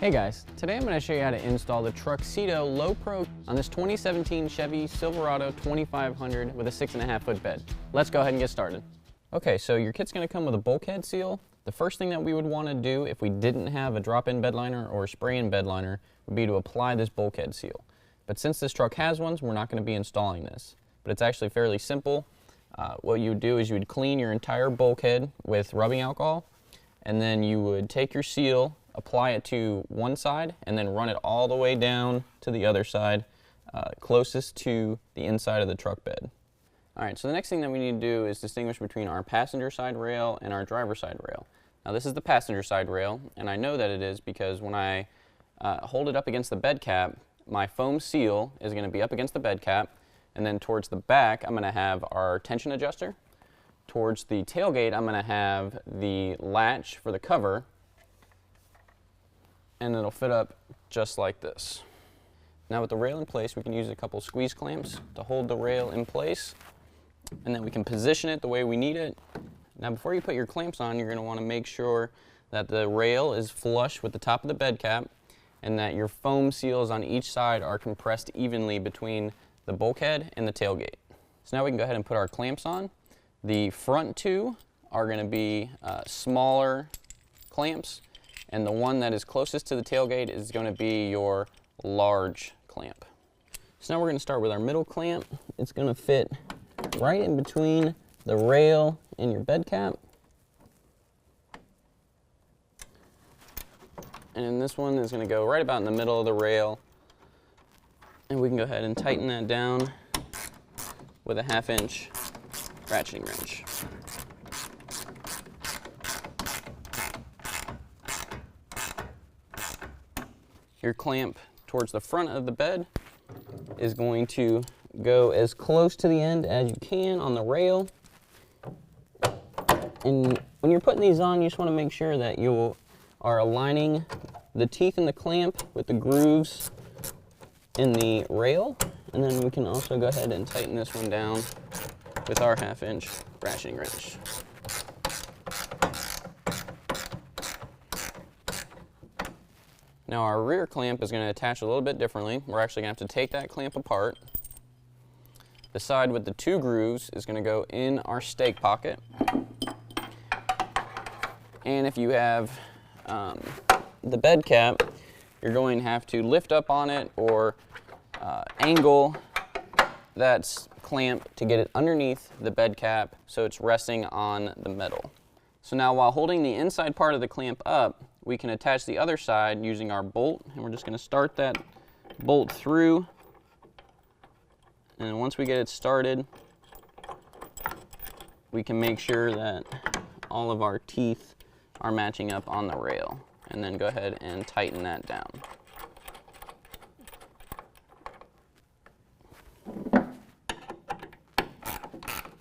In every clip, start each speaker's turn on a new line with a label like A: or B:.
A: Hey guys, today I'm going to show you how to install the TruXedo Low Pro on this 2017 Chevy Silverado 2500 with a 6.5 foot bed. Let's go ahead and get started. Okay, so your kit's going to come with a bulkhead seal. The first thing that we would want to do if we didn't have a drop-in bed liner or a spray-in bed liner would be to apply this bulkhead seal. But since this truck has one, we're not going to be installing this. But it's actually fairly simple. What you would do is you would clean your entire bulkhead with rubbing alcohol, and then you would take your seal, apply it to one side, and then run it all the way down to the other side, closest to the inside of the truck bed. Alright, so the next thing that we need to do is distinguish between our passenger side rail and our driver side rail. Now this is the passenger side rail, and I know that it is because when I hold it up against the bed cap, my foam seal is going to be up against the bed cap, and then towards the back I'm going to have our tension adjuster. Towards the tailgate I'm going to have the latch for the cover, and it'll fit up just like this. Now with the rail in place, we can use a couple squeeze clamps to hold the rail in place, and then we can position it the way we need it. Now before you put your clamps on, you're going to want to make sure that the rail is flush with the top of the bed cap and that your foam seals on each side are compressed evenly between the bulkhead and the tailgate. So now we can go ahead and put our clamps on. The front two are going to be smaller clamps, and the one that is closest to the tailgate is going to be your large clamp. So now we're going to start with our middle clamp. It's going to fit right in between the rail and your bed cap. And this one is going to go right about in the middle of the rail. And we can go ahead and tighten that down with a 1/2 inch ratcheting wrench. Your clamp towards the front of the bed is going to go as close to the end as you can on the rail. And when you're putting these on, you just want to make sure that you are aligning the teeth in the clamp with the grooves in the rail. And then we can also go ahead and tighten this one down with our 1/2 inch ratcheting wrench. Now our rear clamp is going to attach a little bit differently. We're actually going to have to take that clamp apart. The side with the 2 grooves is going to go in our stake pocket. And if you have the bed cap, you're going to have to lift up on it or angle that clamp to get it underneath the bed cap so it's resting on the metal. So now while holding the inside part of the clamp up, we can attach the other side using our bolt, and we're just going to start that bolt through. And once we get it started, we can make sure that all of our teeth are matching up on the rail, and then go ahead and tighten that down.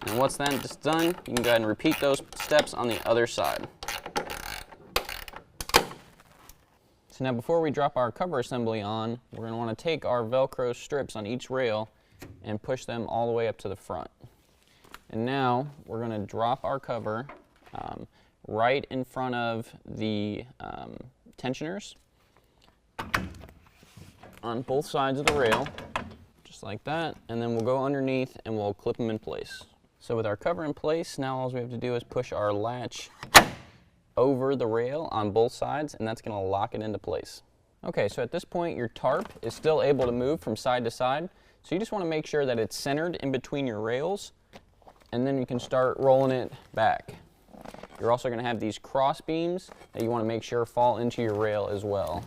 A: And once that's done, you can go ahead and repeat those steps on the other side. So now before we drop our cover assembly on, we're going to want to take our Velcro strips on each rail and push them all the way up to the front. And now we're going to drop our cover right in front of the tensioners on both sides of the rail, just like that, and then we'll go underneath and we'll clip them in place. So with our cover in place, now all we have to do is push our latch over the rail on both sides, and that's going to lock it into place. Okay, so at this point your tarp is still able to move from side to side, so you just want to make sure that it's centered in between your rails, and then you can start rolling it back. You're also going to have these cross beams that you want to make sure fall into your rail as well.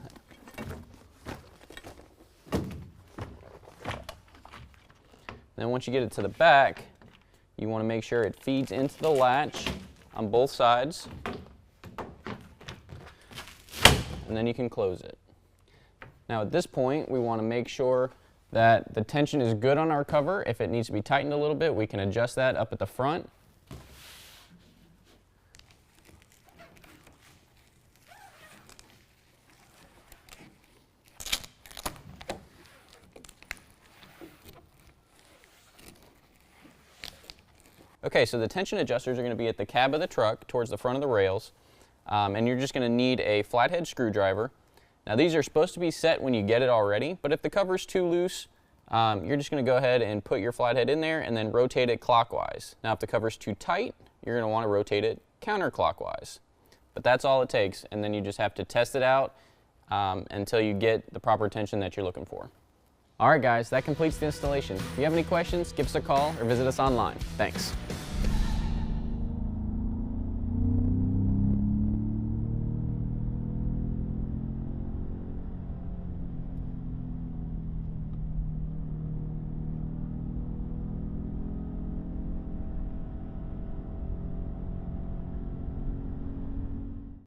A: Then once you get it to the back, you want to make sure it feeds into the latch on both sides, and then you can close it. Now at this point, we want to make sure that the tension is good on our cover. If it needs to be tightened a little bit, we can adjust that up at the front. Okay, so the tension adjusters are going to be at the cab of the truck towards the front of the rails, and you're just going to need a flathead screwdriver. Now these are supposed to be set when you get it already, but if the cover's too loose, you're just going to go ahead and put your flathead in there and then rotate it clockwise. Now if the cover's too tight, you're going to want to rotate it counterclockwise. But that's all it takes, and then you just have to test it out until you get the proper tension that you're looking for. Alright guys, that completes the installation. If you have any questions, give us a call or visit us online. Thanks.